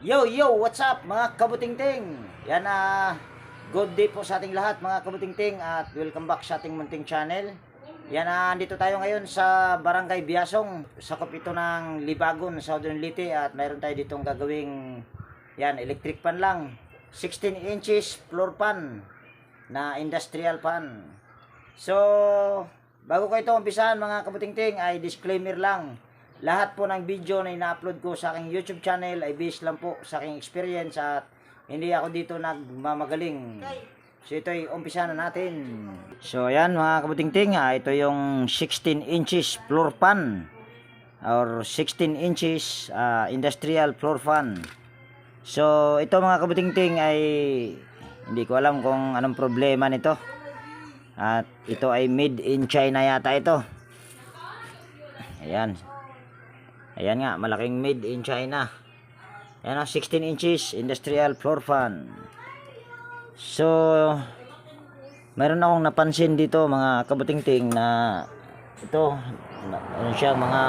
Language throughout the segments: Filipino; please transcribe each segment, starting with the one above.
Yo, yo, what's up mga kabutingting? Yan good day po sa ating lahat mga kabutingting at welcome back sa ating munting channel. Yan andito tayo ngayon sa Barangay Biasong, sakop ito ng Libagon, Southern Leyte at mayroon tayo ditong gagawing electric pan lang. 16 inches floor pan na industrial pan. So, bago ko ito umpisahan mga kabutingting ay disclaimer lang. Lahat po ng video na ina-upload ko sa aking YouTube channel ay based lang po sa aking experience at hindi ako dito nagmamagaling. So ito ay umpisa na natin. So ayan mga kabutingting, ito yung 16 inches floor fan or 16 inches industrial floor fan. So ito mga kabutingting ay hindi ko alam kung anong problema nito. At ito ay made in China yata ito. Ayan. Ayan nga, malaking made in China. Ayan 16 inches industrial floor fan. So, mayroon akong napansin dito mga kabutingting na ito, ano siya, mga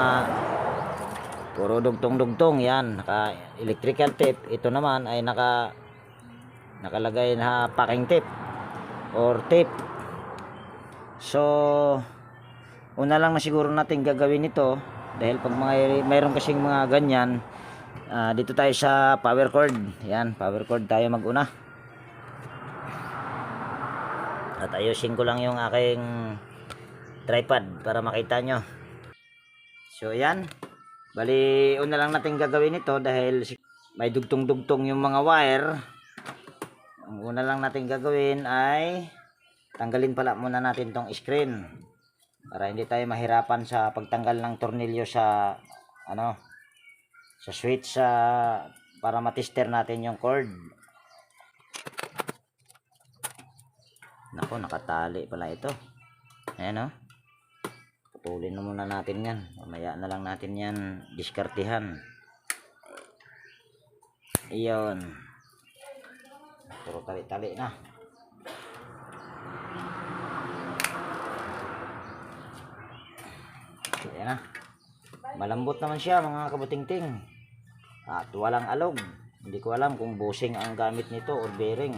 puro dugtong-dugtong. Yan, naka electrical tape. Ito naman ay nakalagay na packing tape or tape. So, una lang na siguro natin gagawin ito. Dahil pag mayroon kasing mga ganyan, dito tayo sa power cord. Yan, power cord tayo maguna. At ayusin ko lang yung aking tripod para makita nyo. So yan, bali una lang natin gagawin ito dahil may dugtong-dugtong yung mga wire. Ang una lang natin gagawin ay tanggalin pala muna natin tong screen. Para hindi tayo mahirapan sa pagtanggal ng tornilyo sa sa switch para matester natin yung cord. Nako, nakatali pala ito. Ayan putulin na muna natin yan. Mamaya na lang natin yan diskartihan. Iyon. Puro tali-tali na. Ayan malambot naman siya mga kabutingting at walang alog. Hindi ko alam kung bushing ang gamit nito or bearing.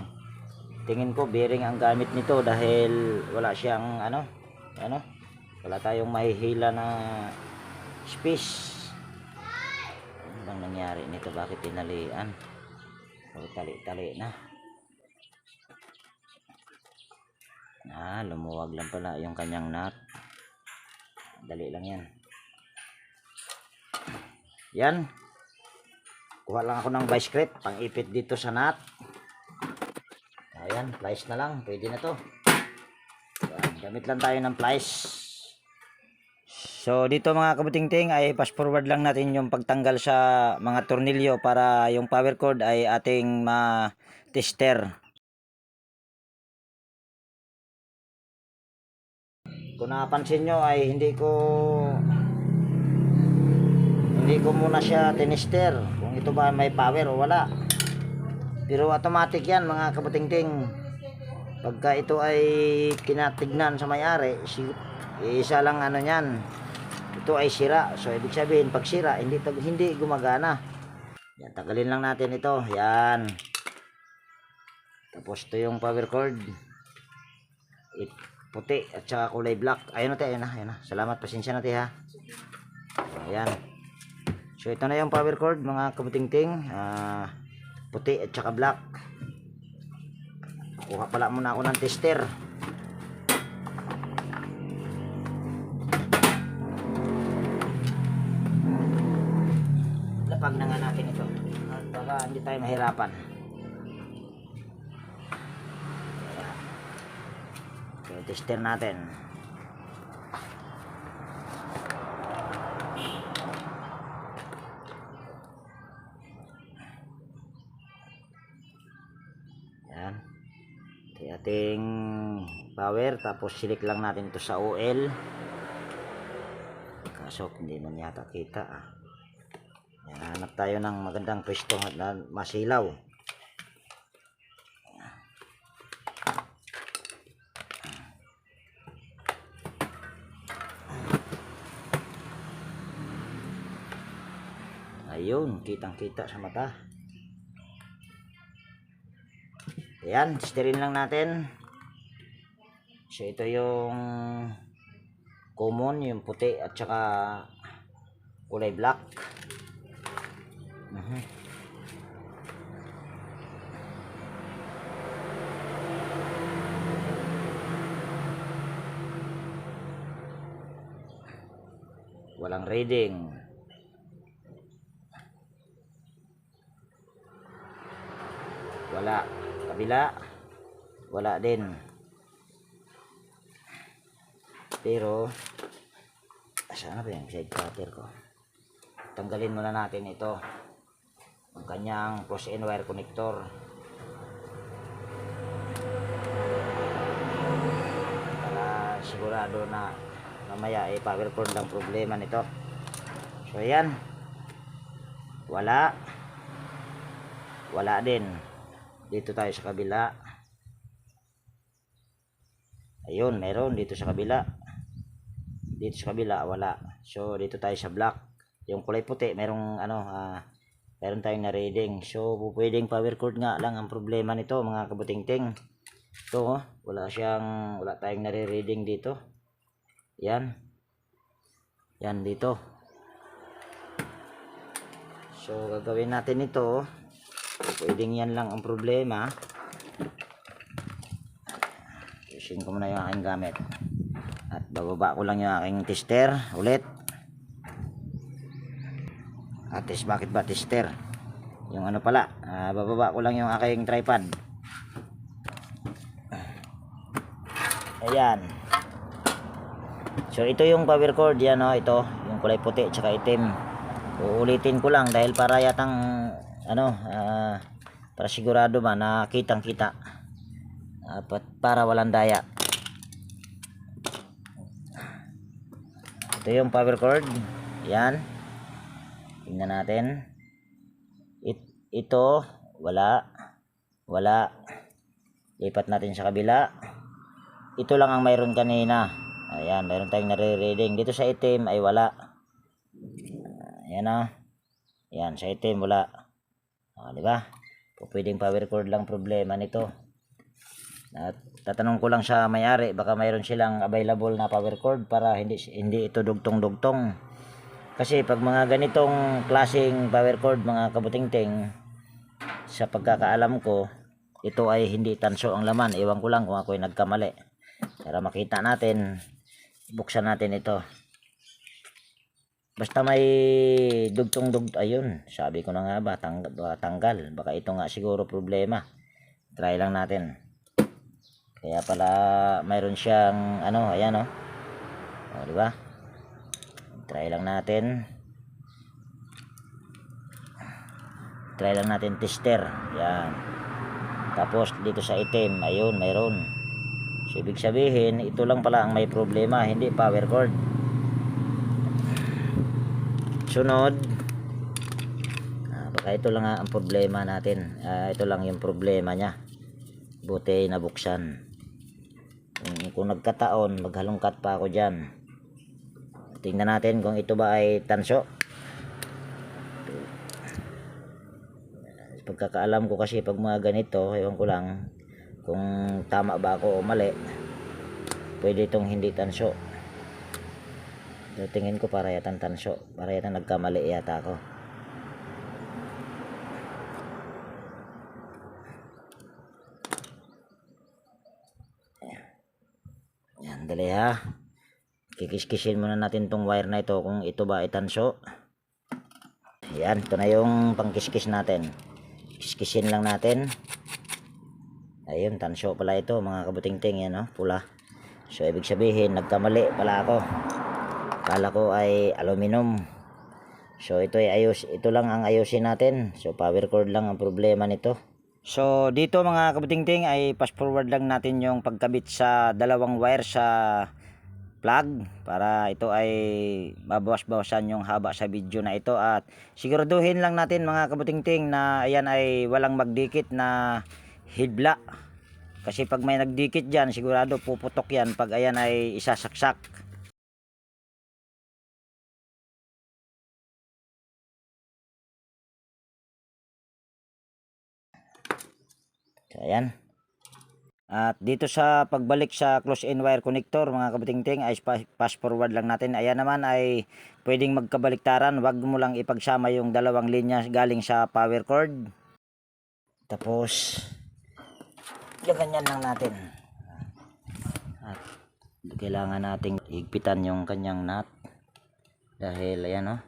Tingin ko bearing ang gamit nito dahil wala siyang wala tayong mahihila na space. Ano bang nangyari nito? Bakit tinalian? Tali-tali na. Lumuwag lang pala yung kanyang nut. Dali lang yan. Yan. Kuha lang ako ng vice grip pang ipit dito sa nut. Ayan, plies na lang. Pwede na to. Yan, gamit lang tayo ng plies. So dito mga kabutingting ay fast forward lang natin yung pagtanggal sa mga tornilyo para yung power cord ay ating ma-tester. Kung napansin nyo ay hindi ko muna siya tinester kung ito ba may power o wala, pero automatic yan mga kabutingting. Pagka ito ay kinatignan sa may-ari, isa lang yan, ito ay sira. So ibig sabihin pag sira hindi gumagana. Yan, tagalin lang natin ito. Yan, tapos ito yung power cord, puti at saka kulay black. Ayun na. Salamat, pasensya na ha. Ayan. So ito na yung power cord mga kabutingting. Puti at saka black. Kuha pala muna ako ng tester. Lapag na nga natin ito at baka hindi tayo mahirapan. Tester natin. Yan. Ito ating power. Tapos silik lang natin ito sa OL. Kaso hindi man yata kita. Yan, hanap tayo ng magandang pwesto na masilaw. Ayun, kitang kita sa mata. Ayan, sterin lang natin. So ito yung common, yung puti at saka kulay black. Walang reading. Wala. Kabila. Wala din. Pero saan na ba yung side cutter ko? Tanggalin muna natin ito. Ang kanyang cross and wire connector. Para sigurado na mamaya ay power cord lang problema nito. So ayan. Wala. Wala din. Dito tayo sa kabila. Ayun, meron dito sa kabila. Dito sa kabila wala. So dito tayo sa black. Yung kulay puti, merong meron tayong na reading. So pwedeng power cord nga lang ang problema nito, mga kabutingting. Ito, wala tayong nare-reading dito. Yan. Yan dito. So gagawin natin ito. Pwedeng yan lang ang problema. Ayusin ko muna yung aking gamit. At bababa ko lang yung aking tester ulit. At bakit ba tester? Yung ano pala, bababa ko lang yung aking tripod. Ayan. So ito yung power cord, yan o, ito, yung kulay puti tsaka itim. Uulitin ko lang dahil para yatang para sigurado ba na kitang kita. Para walang daya. Ito yung power cord. Yan. Tingnan natin. Ito wala. Wala. Lipat natin sa kabila. Ito lang ang mayroon kanina. Ayan, mayroon tayong nare-reading. Dito sa itim ay wala. Ayan o. Ayan, sa itim wala. Di ba? Pwedeng power cord lang problema nito. At tatanong ko lang sa may-ari, baka mayroon silang available na power cord para hindi ito dugtong-dugtong. Kasi pag mga ganitong klaseng power cord, mga kabutingting, sa pagkakaalam ko, ito ay hindi tanso ang laman. Ewan ko lang kung ako ay nagkamali. Para makita natin, buksan natin ito. Basta may dugtong-dugtong, ayun, sabi ko na nga ba, tanggal. Baka ito nga siguro problema. Try lang natin. Kaya pala mayroon siyang ayan o. O, di ba? Try lang natin. Try lang natin tester. Yan. Tapos dito sa itim, ayun, mayroon. So ibig sabihin, ito lang pala ang may problema, hindi power cord. Sunod, baka ito lang ang problema natin. Ito lang yung problema niya. Buti nabuksan. Kung nagkataon, maghalongkat pa ako dyan. Tingnan natin kung ito ba ay tanso. Pagkakaalam ko kasi pag mga ganito, ewan ko lang kung tama ba ako o mali. Pwede itong hindi tanso. Tingin ko para yatang tanso. Para yatang nagkamali yata ako. Yan, dali ha. Kikis-kisin muna natin tong wire na ito kung ito ba ay tanso. Yan, ito na yung pangkiskis natin. Kiskisin lang natin. Ayun, tanso pala ito, mga kabutingting. Yan o, pula. So ibig sabihin, nagkamali pala ako. Kala ko ay aluminum. So ito lang ang ayusin natin. So power cord lang ang problema nito. So dito mga kabutingting ay fast forward lang natin yung pagkabit sa dalawang wire sa plug para ito ay mabawas-bawasan yung haba sa video na ito. At siguraduhin lang natin mga kabutingting na ayan ay walang magdikit na hidla. Kasi pag may nagdikit dyan, sigurado puputok yan pag ayan ay isasaksak. So ayan, At dito sa pagbalik sa close-in wire connector mga kabutingting ay fast forward lang natin. Ayan naman ay pwedeng magkabaliktaran. Wag mo lang ipagsama yung dalawang linya galing sa power cord. Tapos ganyan lang natin. At kailangan nating higpitan yung kanyang nut. Dahil ayan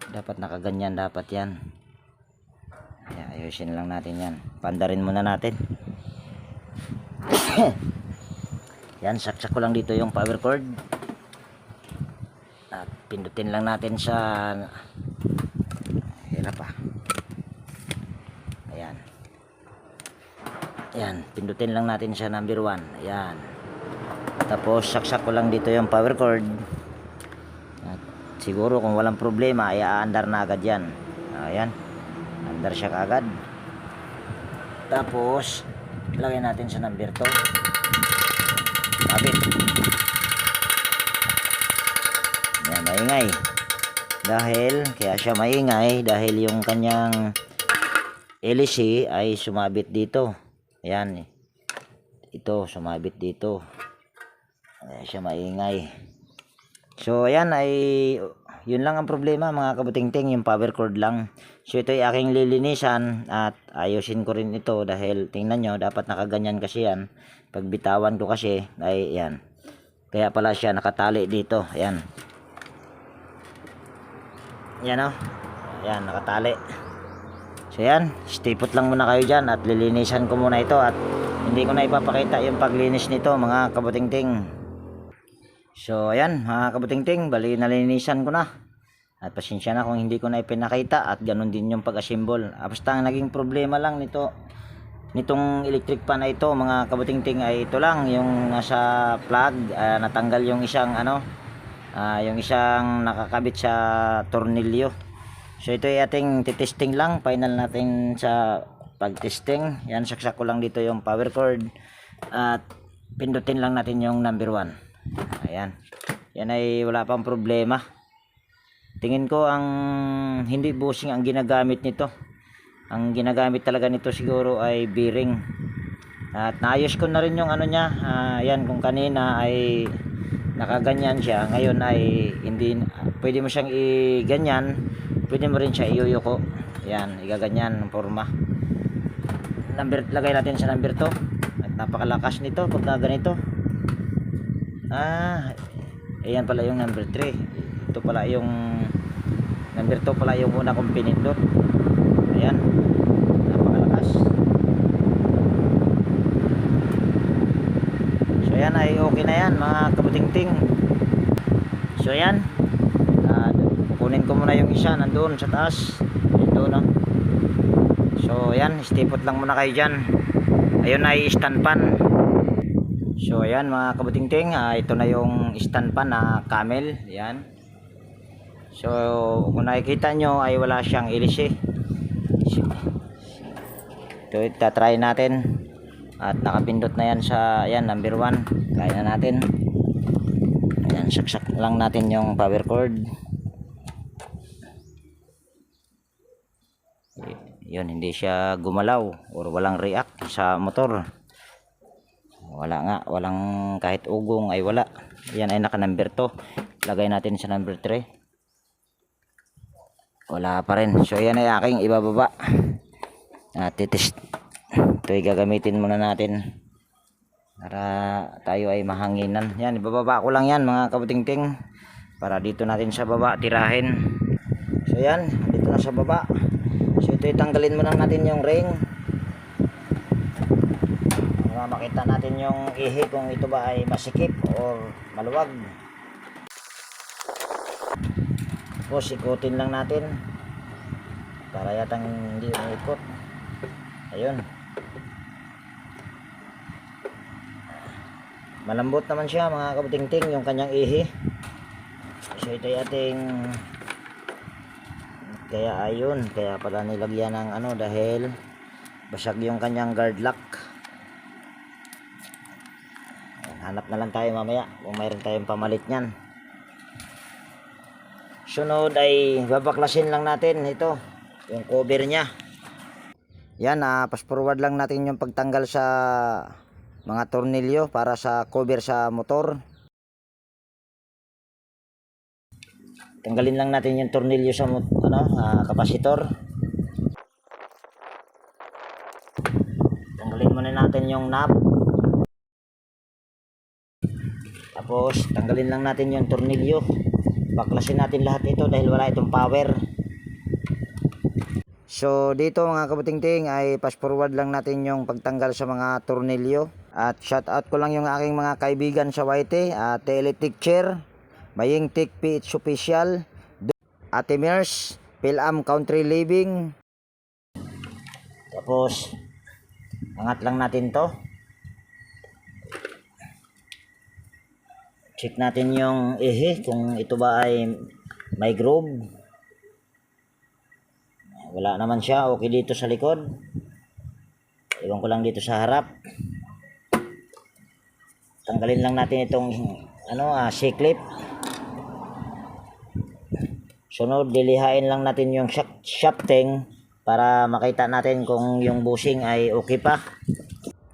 dapat nakaganyan dapat yan. Ayusin lang natin yan. Pandarin muna natin. Yan, saksak ko lang dito yung power cord. At pindutin lang natin sa hirap ayan. Yan, pindutin lang natin sa number 1. Ayan. Tapos saksak ko lang dito yung power cord. At siguro kung walang problema ay aandar na agad yan. Ayan. Andar siya kaagad. Tapos lagay natin sa number 2. Kabit. Yan, maingay. Kaya siya maingay dahil yung kanyang LC ay sumabit dito. Ayan. Ito, sumabit dito. Kaya siya maingay. So, ayan ay yun lang ang problema mga kabutingting, yung power cord lang. So ito ay aking lilinisan at ayusin ko rin ito dahil tingnan nyo dapat nakaganyan kasi yan. Pag bitawan ko kasi ay yan. Kaya pala siya nakatali dito. Ayan. Yan Ayan, nakatali. So yan, stipot lang muna kayo dyan at lilinisan ko muna ito at hindi ko na ipapakita yung paglinis nito mga kabutingting. So ayan mga kabutingting, bali nalinisan ko na. At pasensya na kung hindi ko na ipinakita at ganun din yung pag-assemble. Basta ang naging problema lang nitong electric fan na ito mga kabutingting ay ito lang yung nasa plug, natanggal yung isang yung isang nakakabit sa tornilyo. So ito ay ating titesting lang, final natin sa pag-testing. Yan, saksak ko lang dito yung power cord at pindutin lang natin yung number 1. Ayan. Yan ay wala pang problema. Tingin ko ang hindi bushing ang ginagamit nito. Ang ginagamit talaga nito siguro ay bearing. At naayos ko na rin yung niya. Yan, kung kanina ay nakaganyan siya, ngayon ay hindi pwede mo siyang i-ganyan. Pwede mo rin siya iyuyuko. Yan, igaganyan ng forma. Lagay natin sa number 2. At napakalakas nito pag ganito. Ayan pala yung number 3. Ito pala yung number 2 pala yung una kong pinindot. Ayan, napakalakas. So ayan ay okay na yan mga kabutingting. So ayan, kukunin ko muna yung isa nandoon sa taas. Ito So ayan, stipot lang muna kayo dyan. Ayun ay stand pan. So ayan mga kabutingting, ito na yung stand pan na camel. Ayan. So kung nakikita nyo ay wala siyang LC. Ito itatry natin. At nakapindot na yan sa number 1. Kaya na natin. Ayan, saksak lang natin yung power cord. Yun, hindi siya gumalaw or walang react sa motor. Wala nga, walang kahit ugong ay wala. Yan ay naka number 2. Lagay natin sa number 3. Wala pa rin. So yan ay aking ibababa. Titest. Ito ay gagamitin muna natin para tayo ay mahanginan. Yan, ibababa ko lang yan mga kabutingting para dito natin sa baba tirahin. So yan, dito na sa baba. So ito itanggalin muna natin yung ring. Makita natin yung ihi kung ito ba ay masikip or maluwag. Tapos ikutin lang natin para yatang hindi umikot. Ayun, malambot naman siya mga kabutingting yung kanyang ihi. So ito ay ating kaya pala nilagyan ng dahil basag yung kanyang guard lock. Hanap na lang tayo mamaya kung mayroon tayong pamalit nyan. Sunod ay babaklasin lang natin ito, yung cover nya. Yan, fast forward lang natin yung pagtanggal sa mga tornilyo para sa cover sa motor. Tanggalin lang natin yung tornilyo sa kapasitor. Tanggalin muna natin yung knob. Tapos tanggalin lang natin yung tornilyo. Baklasin natin lahat ito dahil wala itong power. So dito mga kabutingting ay fast forward lang natin yung pagtanggal sa mga tornilyo. At shout out ko lang yung aking mga kaibigan sa YT, Tele Teacher, Maying Tech PH Official, Ate Mers, Pilam Country Living. Tapos angat lang natin to. Check natin yung kung ito ba ay may groove. Wala naman siya, okay dito sa likod. Iwan ko lang dito sa harap. Tanggalin lang natin itong C-clip. Sunod, dilihain lang natin yung shafting para makita natin kung yung bushing ay okay pa.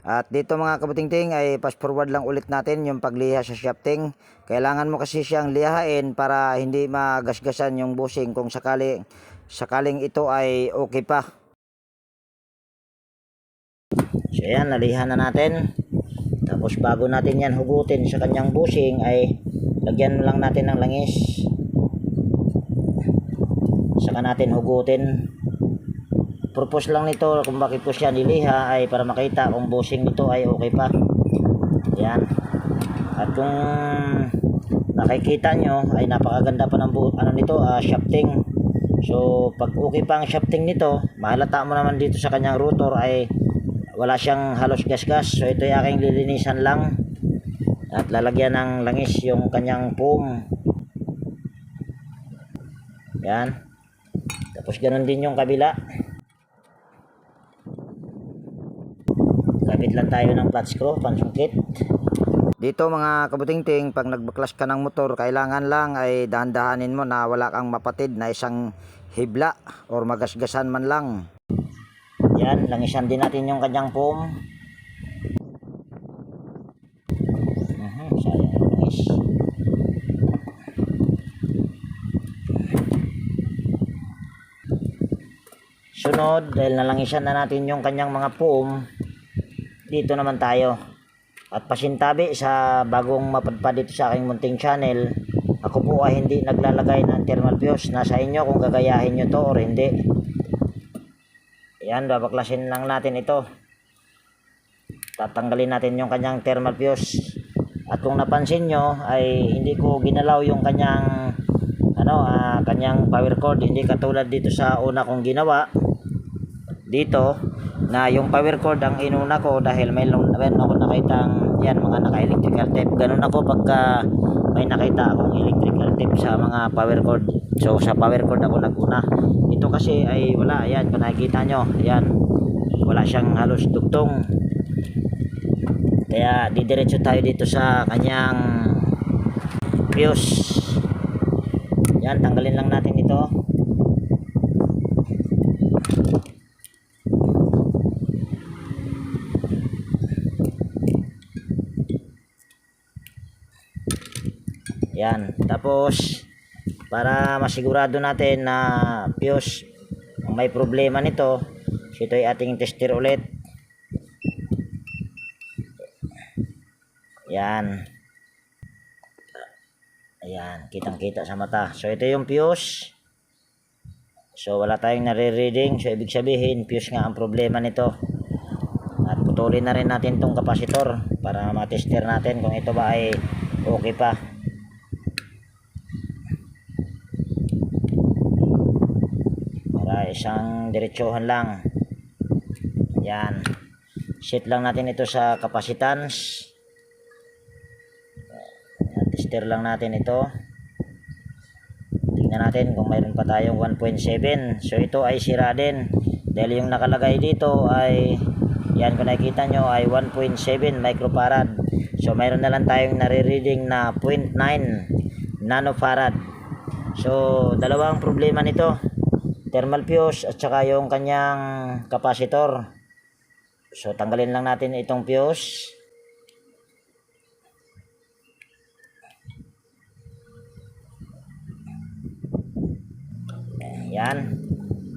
At dito mga kabutingting ay fast forward lang ulit natin yung pagliha sa shafting. Kailangan mo kasi siyang lihain para hindi magasgasan yung bushing kung sakaling ito ay okay pa. So ayan, nalihan na natin. Tapos bago natin yan hugutin sa kanyang bushing ay lagyan lang natin ng langis. Saka natin hugutin. Purpose lang nito kung bakit ko siya niliha ay para makita kung bushing nito ay okay pa. Yan. At kung nakikita nyo ay napakaganda pa ng shafting. So pag okay pa ang shafting nito, mahalata mo naman dito sa kanyang rotor ay wala siyang halos gasgas. So ito ay aking lilinisan lang at lalagyan ng langis yung kanyang foam. Yan. Tapos ganun din yung kabila. Gamit lang tayo ng flat screw, pansungkit. Dito mga kabutingting, pag nagbaklas ka ng motor, kailangan lang ay dahan-dahanin mo na wala kang mapatid na isang hibla or magasgasan man lang. Yan, langisan din natin yung kanyang foam. Sayang langis. Sunod, dahil nalangisan na natin yung kanyang mga foam, dito naman tayo at pasintabi sa bagong mapadpad dito sa aking munting channel. Ako po ay hindi naglalagay ng thermal fuse. Nasa inyo kung gagayahin nyo to or hindi. Yan, babaklasin lang natin ito. Tatanggalin natin yung kanyang thermal fuse. At kung napansin nyo ay hindi ko ginalaw yung kanyang kanyang power cord. Hindi katulad dito sa una kong ginawa dito na yung power cord ang inuna ko dahil may ako nakitang yan mga naka-electrical tape. Ganun ako pagka may nakita akong electrical tape sa mga power cord. So sa power cord ako naguna. Ito kasi ay wala. Ayan, kung nakikita nyo, ayan, wala siyang halos dugtong. Kaya didiretso tayo dito sa kanyang fuse. Yan, tanggalin lang natin ito. Yan, tapos para masigurado natin na fuse may problema nito, ito ay ating tester ulit. Yan. Ayan, kitang-kita sa mata. So ito yung fuse. So wala tayong nare-reading. So ibig sabihin fuse nga ang problema nito. At putulin na rin natin tong kapasitor para matester natin kung ito ba ay okay pa. Para isang diretsuhan lang. Yan. Set lang natin ito sa capacitance. Tester lang natin ito. Tingnan natin kung mayroon pa tayong 1.7. So ito ay sira din dahil yung nakalagay dito ay yan, kung nakikita nyo ay 1.7 microfarad. So mayroon na lang tayong nare-reading na 0.9 nanofarad. So dalawang problema nito. thermal fuse at saka yung kanyang capacitor. So tanggalin lang natin itong fuse. Yan.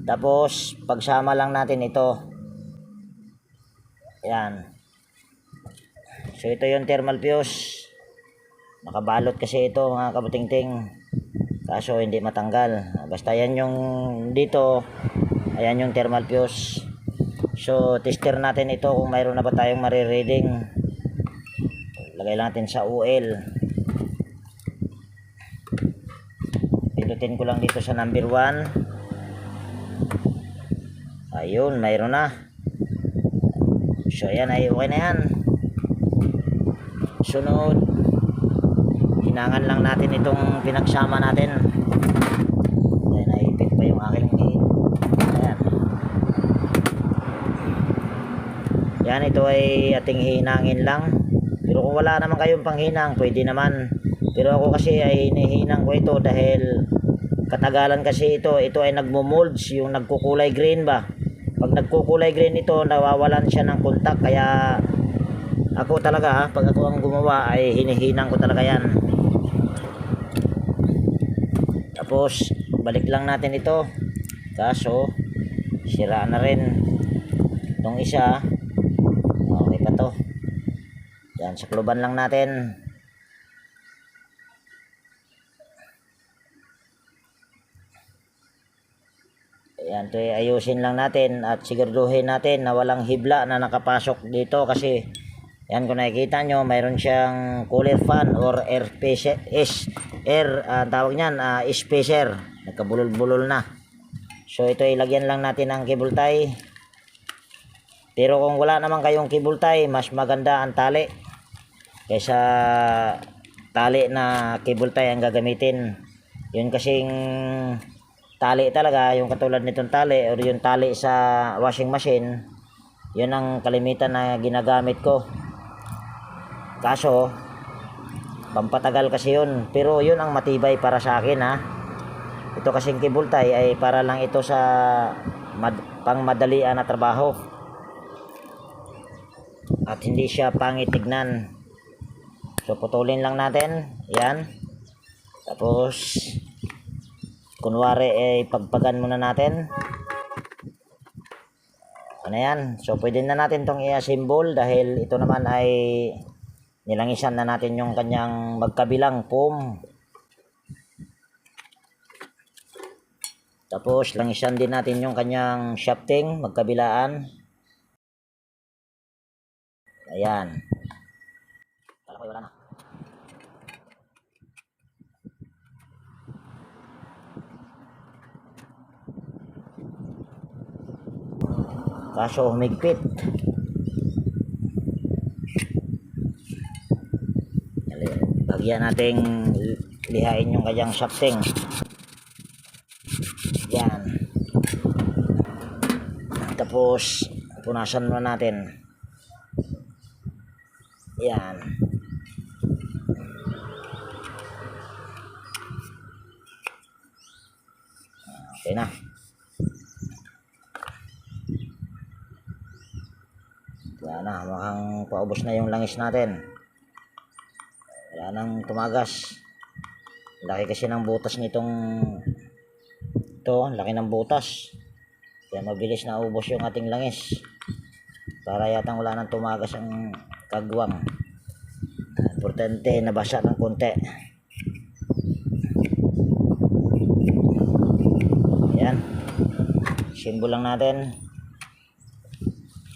Tapos pagsama lang natin ito. Yan. So ito yung thermal fuse. Nakabalot kasi ito mga kabutingting. Kaso hindi matanggal. Basta yan yung dito. Ayan yung thermal fuse. So tester natin ito kung mayroon na ba tayong marireading. Lagay lang natin sa UL. Pindutin ko lang dito sa number 1. Ayun, mayroon na. So ayan, ay okay na yan. Sunod, hinangan lang natin itong pinagsama natin. Ayan, naipit pa yung aking ayan. Yan, ito ay ating hinangin lang. Pero kung wala naman kayong panghinang, pwede naman. Pero ako kasi ay hinihinang ko ito dahil katagalan kasi ito ay nagmo-molds, yung nagkukulay green ba. Pag nagkukulay green ito, nawawalan siya ng kontak. Kaya ako talaga, pag ako ang gumawa ay hinihinang ko talaga yan. Tapos balik lang natin ito. Kaso sira na rin itong isa. Okay pa to. Yan, sakluban lang natin. Ayan, ito ayusin lang natin at siguraduhin natin na walang hibla na nakapasok dito kasi yan, kung nakikita nyo, mayroon siyang cooler fan or air spacer, tawag niyan, spacer. Nagkabulol-bulol na. So ito ilagyan lang natin ang cable tie. Pero kung wala naman kayong cable tie, mas maganda ang tali kaysa tali na cable tie ang gagamitin. Yun kasing tali talaga, yung katulad nitong tali or yung tali sa washing machine, yun ang kalimitan na ginagamit ko. Kaso pampatagal kasi yun, pero yun ang matibay para sa akin ha. Ito kasing cable tie ay para lang ito sa pang madalian na trabaho at hindi siya pangitignan. So putulin lang natin yan, tapos kunwari pagpagan muna natin. Ano yan? So pwede na natin tong i-assemble dahil ito naman ay nilangisan na natin yung kanyang magkabilang foam. Tapos langisan din natin yung kanyang shafting magkabilaan. Ayan. Kala ko wala na. Kaso humigpit. Bagyan nating lihain yung kanyang shafting. Yan. Tapos punasan muna natin. Yan. Okay na. Yan na, mukhang paubos na yung langis natin. Wala nang tumagas. Laki kasi ng butas nitong ito, laki ng butas. Kaya mabilis na ubos yung ating langis. Para yatang wala nang tumagas ang kagwang. Importante, nabasa ng konti. Yan. Simbol lang natin.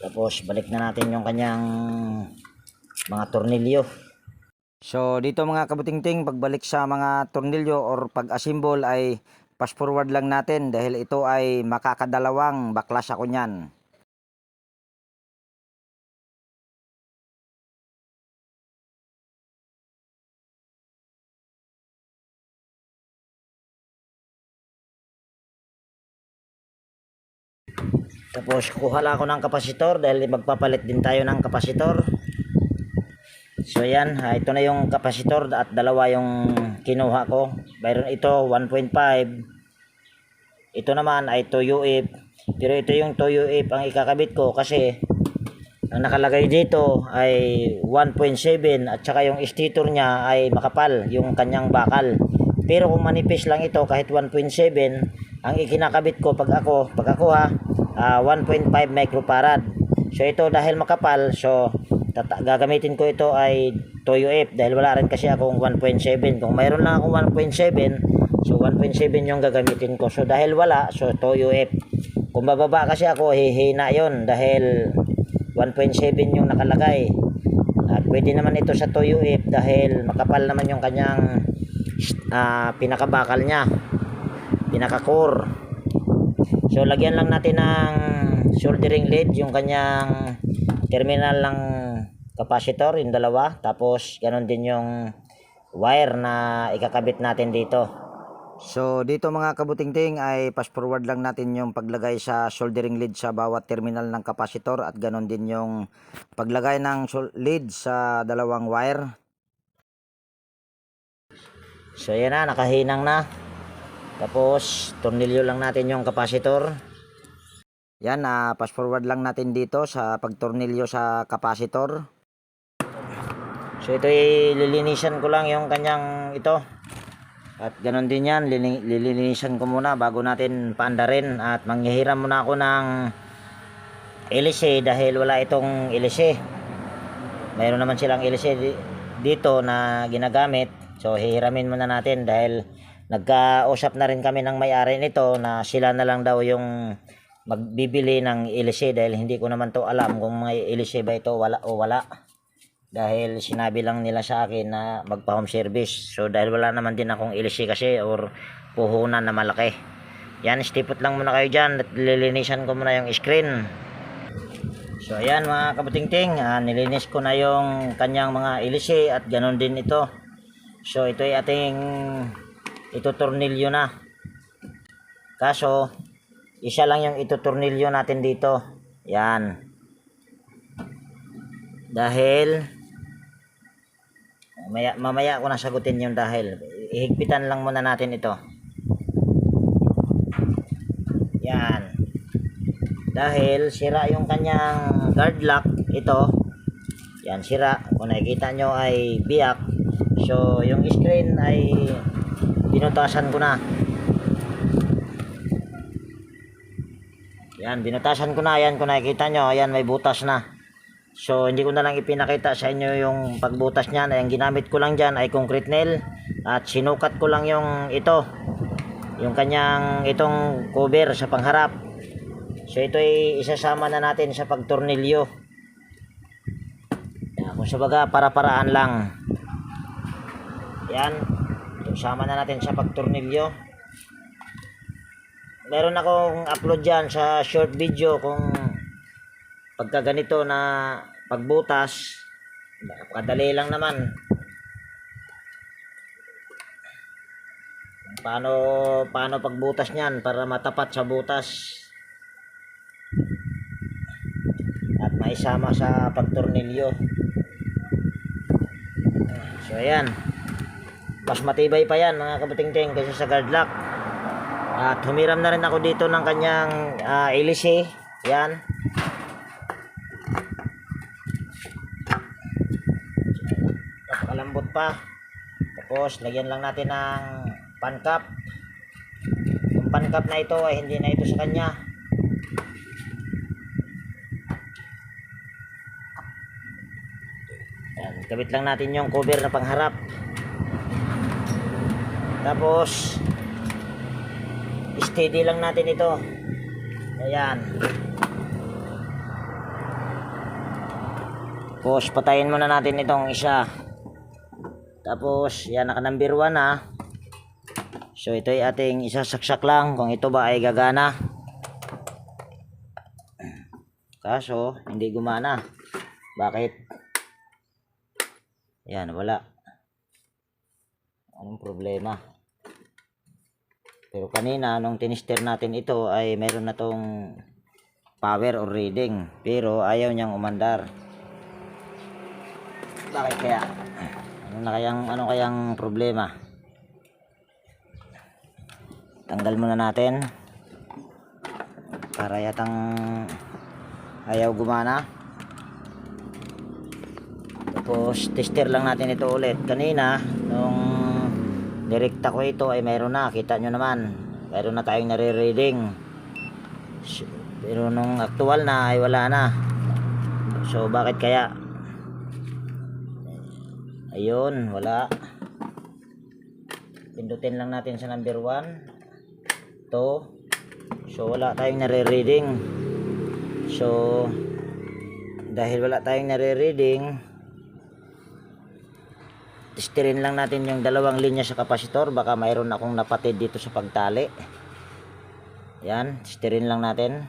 Tapos balik na natin yung kanyang mga tornilyo. So dito mga kabutingting, pagbalik sa mga tornilyo or pag-assemble ay fast forward lang natin dahil ito ay makakadalawang baklas ako niyan. Tapos kuha lang ako ng kapasitor dahil magpapalit din tayo ng kapasitor. So yan, ito na yung kapasitor at dalawa yung kinuha ko. Mayroon ito 1.5 ito naman ay Toyo If. Pero ito yung Toyo If ang ikakabit ko kasi ang nakalagay dito ay 1.7 at saka yung stator niya ay makapal yung kanyang bakal. Pero kung manipis lang ito kahit 1.7, ang ikinakabit ko pag ako ha, 1.5 microfarad. So ito dahil makapal, so gagamitin ko ito ay Toyo If dahil wala rin kasi akong 1.7. Kung mayroon lang akong 1.7, so 1.7 yung gagamitin ko. So dahil wala, so Toyo If. Kung bababa kasi ako, hihina yon dahil 1.7 yung nakalagay. At pwede naman ito sa Toyo If dahil makapal naman yung kanyang pinakabakal niya, pinaka-core. So lagyan lang natin ng soldering lead yung kanyang terminal ng capacitor, yung dalawa. Tapos ganon din yung wire na ikakabit natin dito. So dito mga kabutingting ay fast forward lang natin yung paglagay sa soldering lead sa bawat terminal ng capacitor at ganon din yung paglagay ng lead sa dalawang wire. So yan na, nakahinang na. Tapos tornilyo lang natin yung capacitor. Yan, fast forward lang natin dito sa pagtornilyo sa capacitor. So ito lilinisan ko lang yung kanyang ito. At ganon din yan, lilinisan ko muna bago natin paandarin. At manghihiram muna ako ng LC dahil wala itong LC. Mayroon naman silang LC dito na ginagamit. So hihiramin muna natin dahil nagkausap na rin kami ng may-ari nito na sila na lang daw yung magbibili ng LC dahil hindi ko naman to alam kung may LC ba ito wala o wala. Dahil sinabi lang nila sa akin na magpa-home service. So dahil wala naman din akong LC kasi or puhunan na malaki. Yan, stipot lang muna kayo dyan at lilinisan ko muna yung screen. So ayan mga kabutingting, nilinis ko na yung kanyang mga LC at ganon din ito. So ito ay ating itutornilyo na. Kaso isa lang yung itutornilyo natin dito. Yan. Dahil mamaya ko na sagutin yung dahil. Ihigpitan lang muna natin ito. Yan. Dahil sira yung kanyang guard lock ito. Yan, sira. Kung nakikita nyo ay biyak. So yung screen ay binutasan ko na. Yan, binutasan ko na. Yan, kung nakikita nyo, ayan, may butas na. So hindi ko na lang ipinakita sa inyo yung pagbutas niyan. Ang ginamit ko lang diyan ay concrete nail at sinukat ko lang yung ito, yung kanyang itong cover sa pangharap. So ito ay isasama na natin sa pagtornilyo. Yan, kung sabaga para-paraan lang. Yan, isama na natin sa pagtornilyo. Meron akong upload diyan sa short video kung pagka ganito na pagbutas, kadali lang naman. Paano pagbutas niyan para matapat sa butas at maisama sa pagtornilyo. So ayan, mas matibay pa yan mga kabutingting kasi sa guard lock. At humiram na rin ako dito ng kanyang LC. Yan. Napakalambot pa. Tapos lagyan lang natin ng pan cap. Yung pan cap na ito ay hindi na ito sa kanya. Yan, kabit lang natin yung cover na pangharap. Tapos steady lang natin ito. Ayan. Tapos patayin muna natin itong isa. Tapos yan, naka number 1 na. So ito ay ating isasaksak lang kung ito ba ay gagana. Kaso hindi gumana. Bakit? Yan, wala. Anong problema? Pero kanina nung tinister natin ito ay meron na tong power or reading, pero ayaw niyang umandar. Bakit kaya? Ano kayang problema? Tanggal muna natin. para yatang ayaw gumana. Tapos tester lang natin ito ulit. Kanina nung direkta ko ito ay mayroon na, kita nyo naman, mayroon na tayong nare-reading. Pero nung actual na ay wala na. So bakit kaya? Ayun, wala. Pindutin lang natin sa number 1 to. So wala tayong nare-reading. So dahil wala tayong nare-reading, testerin lang natin yung dalawang linya sa kapasitor. Baka mayroon akong napatid dito sa pagtali. Yan, testerin lang natin.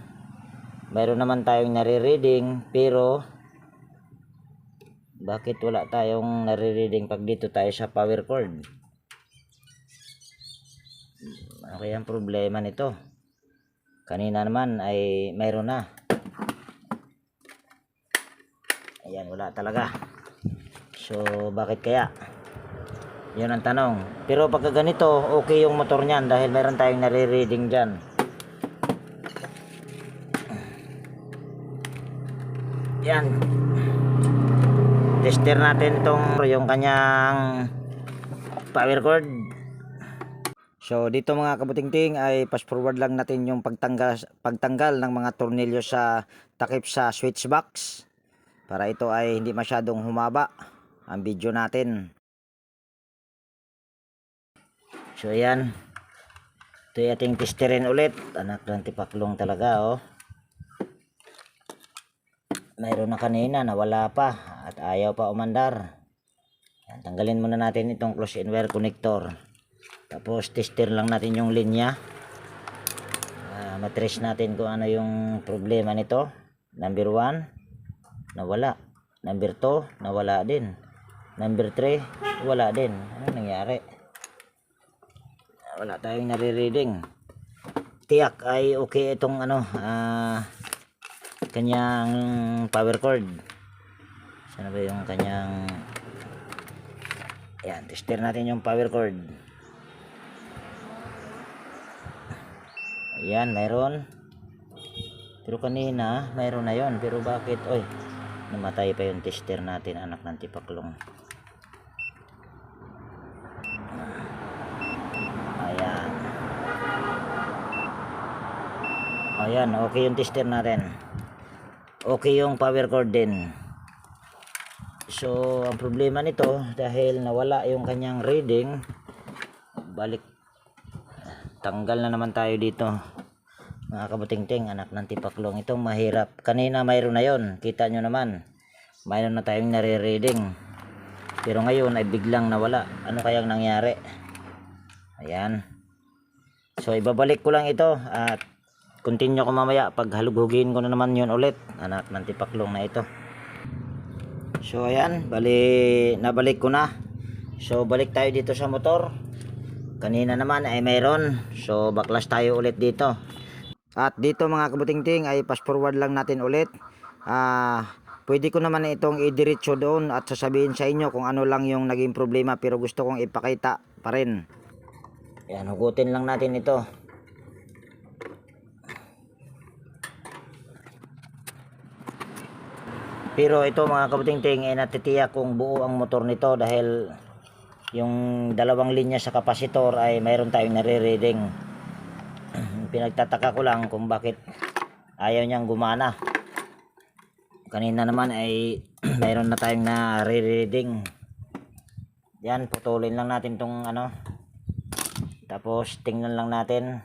Mayroon naman tayong nare-reading, pero bakit wala tayong nare-reading pag dito tayo sa power cord? Ano kaya ang problema nito? Kanina naman ay mayroon na. Ayan, wala talaga. So bakit kaya? Yun ang tanong. Pero pagka ganito, okay yung motor niyan dahil meron tayong nare-reading dyan. Yan. Tester natin yung kanyang power cord. So dito mga kabutingting ay fast forward lang natin yung pagtanggal ng mga tornilyo sa takip sa switch box, para ito ay hindi masyadong humaba ang video natin. So ayan, ito yung ating testerin ulit. Anak ng tipaklong talaga, oh. Mayroon na kanina, nawala pa at ayaw pa umandar. Yan, tanggalin muna natin itong close in wire connector. Tapos tester lang natin yung linya. Matrace natin kung ano yung problema nito. Number 1, nawala. Number 2, nawala din. Number 3, wala din. Ano nangyari? Wala tayong nare-reading. Tiyak ay okay itong ano, kanyang power cord. Sana ba yung kanyang, yan, tester natin yung power cord. Ayan, mayroon. Pero kanina mayroon na yon. Pero bakit, oy, namatay pa yung tester natin, anak ng tipaklong. Ayan. Ayan, okay yung tester natin. Okay yung power cord din. So ang problema nito, dahil nawala yung kanyang reading, balik, tanggal na naman tayo dito mga kabutingting, anak ng tipaklong. Itong mahirap. Kanina mayroon na yon, kita nyo naman, mayroon na tayong nare-reading, pero ngayon ay biglang nawala. Ano kayang nangyari? Ayan. So ibabalik ko lang ito at continue ko mamaya pag halughugin ko na naman yun ulit, anak ng tipaklong na ito. So ayan, nabalik ko na. So balik tayo dito sa motor. Kanina naman ay mayroon. So baklas tayo ulit dito. At dito mga kabutingting ay fast forward lang natin ulit. Pwede ko naman itong idiretso doon at sasabihin sa inyo kung ano lang yung naging problema, pero gusto kong ipakita pa rin. Ayan, hugutin lang natin ito. Pero ito mga kabutingting ay natitiyak kung buo ang motor nito dahil yung dalawang linya sa kapasitor ay mayroon tayong nare-reading. Pinagtataka ko lang kung bakit ayaw niyang gumana. Kanina naman ay mayroon na tayong nare-reading. Yan, putulin lang natin tong ano. Tapos tingnan lang natin.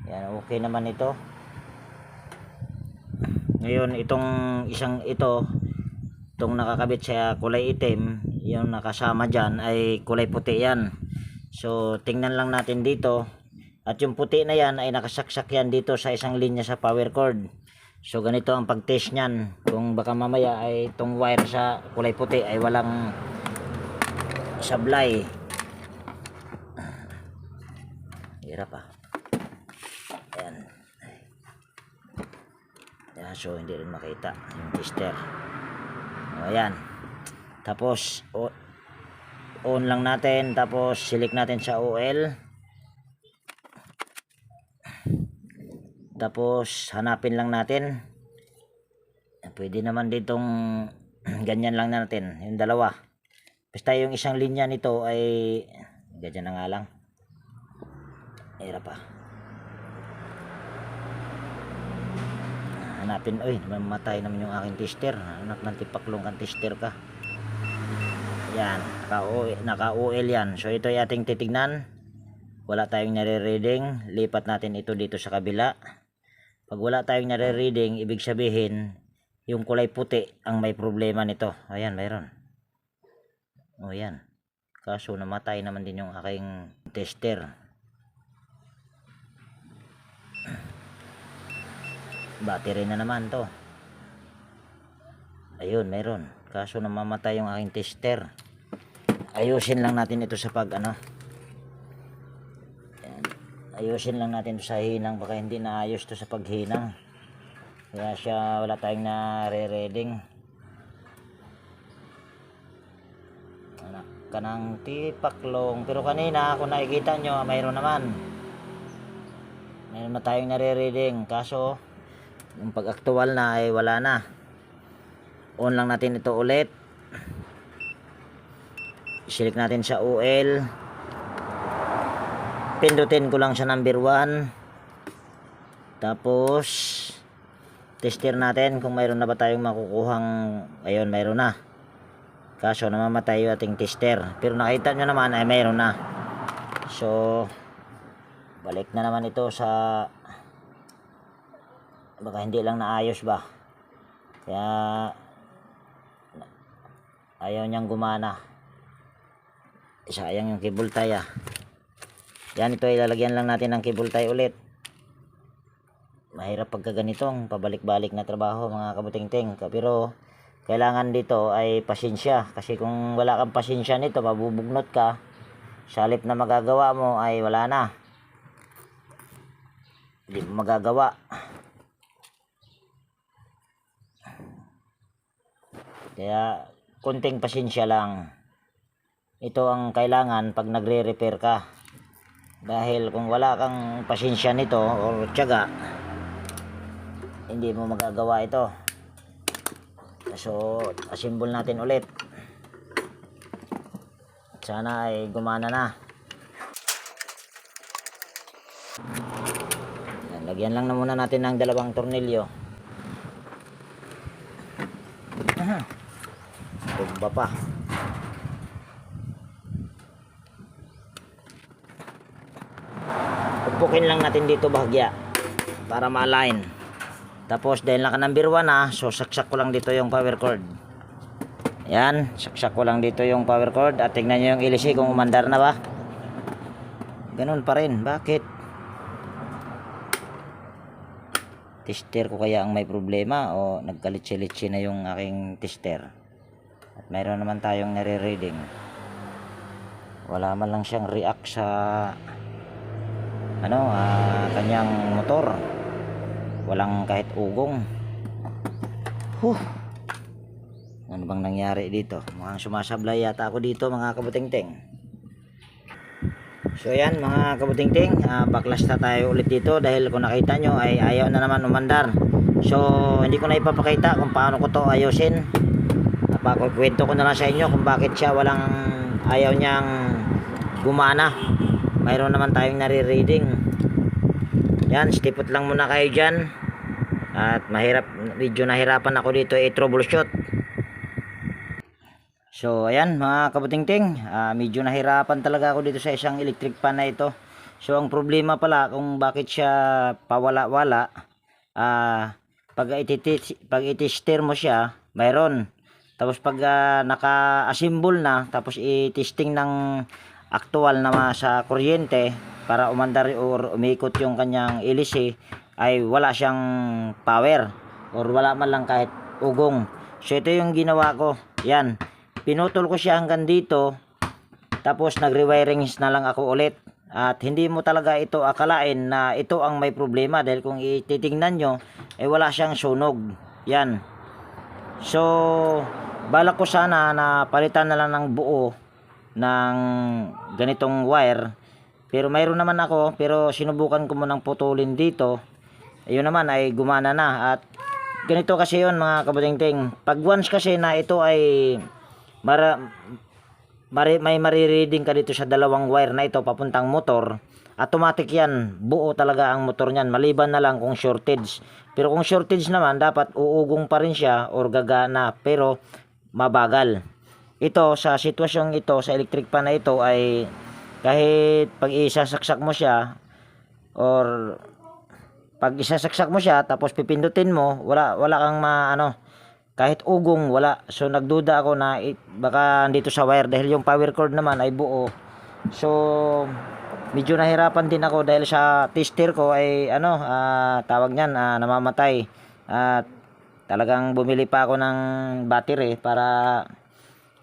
Yan, okay naman ito. Ngayon itong itong nakakabit sa kulay itim, yung nakasama dyan ay kulay puti yan. So tingnan lang natin dito, at yung puti na yan ay nakasaksak yan dito sa isang linya sa power cord. So ganito ang pag-test nyan, kung baka mamaya ay itong wire sa kulay puti ay walang sablay. Hirap ah. Ayan. Ayan, so hindi rin makita yung tester. Ayan. Tapos on lang natin, tapos select natin sa OL. Tapos hanapin lang natin. Pwede naman ditong ganyan lang natin, yung dalawa. Basta yung isang linya nito ay ganyan na nga lang. Hirap pa. Hanapin, oy, mamatay naman yung aking tester. Anak ng tipaklong kang tester ka. Yan, naka-OL yan. So ito ay ating titignan. Wala tayong nare-reading. Lipat natin ito dito sa kabila. Pag wala tayong nare-reading, ibig sabihin yung kulay puti ang may problema nito. Ayan, mayroon. O yan. Kaso namatay naman din yung aking tester. Battery na naman to. Ayun, mayroon. Kaso namamatay yung aking tester. Ayusin lang natin ito sa pag ano. Ayan. Ayusin lang natin ito sa hinang. Baka hindi naayos to sa paghinang. Kaya siya wala tayong nare-reading. Anak ka ng tipaklong. Pero kanina kung nakikita nyo, mayroon naman. Mayroon na tayong nare-reading. Kaso yung pag-aktual na ay wala na. On lang natin ito ulit. Select natin sa OL. Pindutin ko lang sa number 1. Tapos tester natin kung mayroon na ba tayong makukuhang. Ayun, mayroon na. Kaso namamatay yung ating tester. Pero nakita nyo naman ay mayroon na. So balik na naman ito sa, baka hindi lang naayos ba. Kaya ayaw niyang gumana. Sayang yung cable tie ah. Yan, ito ilalagyan lang natin ng cable tie ulit. Mahirap pagka ganitong pabalik-balik na trabaho mga kabuting-ting. Pero kailangan dito ay pasensya. Kasi kung wala kang pasensya nito, mabubugnot ka. Sa halip na magagawa mo ay wala na. Hindi mo magagawa. Kaya konting pasensya lang. Ito ang kailangan pag nagre-repair ka. Dahil kung wala kang pasensya nito o tiyaga, hindi mo magagawa ito. So assemble natin ulit. Sana ay gumana na. Lagyan lang na muna natin ng 2 tornilyo. Tumba pa. Pupukin lang natin dito bahagya para ma-align. Tapos dahil naka number 1 na, so saksak ko lang dito yung power cord. Yan, saksak ko lang dito yung power cord. At tignan nyo yung LC kung umandar na ba. Ganun pa rin. Bakit? Tester ko kaya ang may problema o nagkalitsi-litsi na yung aking tester. At mayroon naman tayong nare-reading. Wala man lang siyang react sa kanyang motor. Walang kahit ugong. Ano bang nangyari dito? Mukhang sumasablay yata ako dito mga kabuting-ting. So yan mga kabuting-ting, backlash na tayo ulit dito dahil kung nakita nyo ay ayaw na naman umandar. So hindi ko na ipapakita kung paano ko to ayusin. Kwento ko na lang sa inyo kung bakit siya ayaw niyang gumana. Mayroon naman tayong nare-reading. Yan, stipot lang muna kayo dyan. At medyo nahirapan ako dito i-troubleshoot. So ayan mga kabuting-ting, medyo nahirapan talaga ako dito sa isang electric fan na ito. So ang problema pala kung bakit siya pawala-wala, pag itester mo siya, mayroon. Tapos pag naka-assemble na, tapos i-testing ng actual na sa kuryente para umandar or umikot yung kanyang LC, ay wala siyang power or wala man lang kahit ugong. So ito yung ginawa ko. Yan. Pinutol ko siya hanggang dito. Tapos nagre-wiring na lang ako ulit. At hindi mo talaga ito akalain na ito ang may problema. Dahil kung ititingnan nyo, ay wala siyang sunog. Yan. So, balak ko sana na palitan na lang ng buo ng ganitong wire. Pero mayroon naman ako. Pero sinubukan ko munang putulin dito. ayun naman ay gumana na. At ganito kasi yun mga kabutingting, pag once kasi na ito ay may marireading ka dito sa dalawang wire na ito papuntang motor, automatic yan, buo talaga ang motor niyan, maliban na lang kung shortage. Pero kung shortage naman, dapat uugong pa rin siya or gagana, pero mabagal. Ito sa sitwasyong ito, sa electric fan na ito ay kahit pag isasaksak mo siya or pag isasaksak mo siya tapos pipindutin mo, wala kang kahit ugong wala. So nagduda ako na baka dito sa wire dahil yung power cord naman ay buo. So medyo nahirapan din ako dahil sa tester ko ay tawag niyan namamatay. At talagang bumili pa ako ng battery para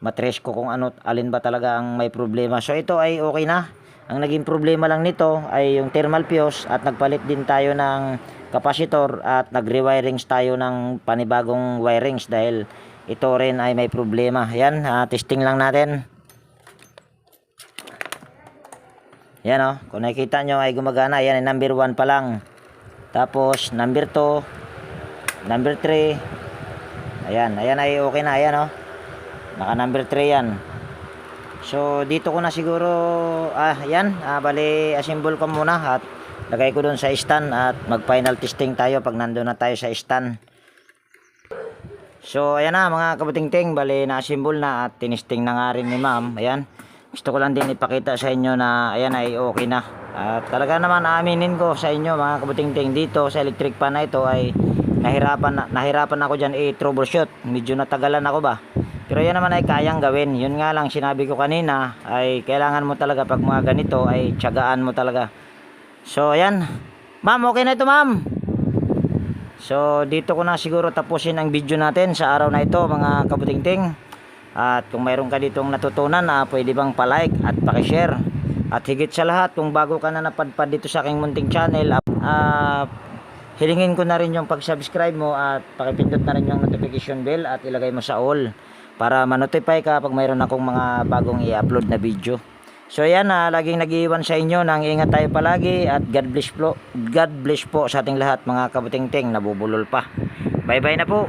matrace ko kung alin ba talaga ang may problema. So ito ay okay na. Ang naging problema lang nito ay yung thermal fuse at nagpalit din tayo ng capacitor at nagre-wirings tayo ng panibagong wirings dahil ito rin ay may problema. Yan, testing lang natin. Yan kung nakikita nyo ay gumagana. Yan ay number 1 pa lang. Tapos number 2, number 3. Ayan ay okay na. Ayan naka number 3 yan. So dito ko na siguro bali assemble ko muna at lagay ko doon sa stand at mag final testing tayo pag nandoon na tayo sa stand. So ayan na mga kabutingting, bali na assemble na at tinesting na nga rin ni ma'am. Ayan, gusto ko lang din ipakita sa inyo na ayan ay okay na. At talaga naman aaminin ko sa inyo mga kabutingting, dito sa electric fan na ito ay nahirapan ako dyan i-troubleshoot. Medyo natagalan ako ba. Pero yan naman ay kayang gawin. Yun nga lang sinabi ko kanina ay kailangan mo talaga pag mga ganito ay tiyagaan mo talaga. So ayan. Ma'am, okay na ito ma'am. So dito ko na siguro tapusin ang video natin sa araw na ito mga kabutingting. At kung mayroon ka ditong natutunan pwede bang palike at pakishare. At higit sa lahat, kung bago ka na napadpad dito sa aking munting channel, hilingin ko na rin yung pag-subscribe mo at pakipindot na rin yung notification bell at ilagay mo sa all para ma-notify ka pag mayroon akong mga bagong i-upload na video. So yan, laging nag-iwan sa inyo nang ingat tayo palagi at God bless po sa ating lahat mga kabutingting. Nabubulol pa. Bye bye na po.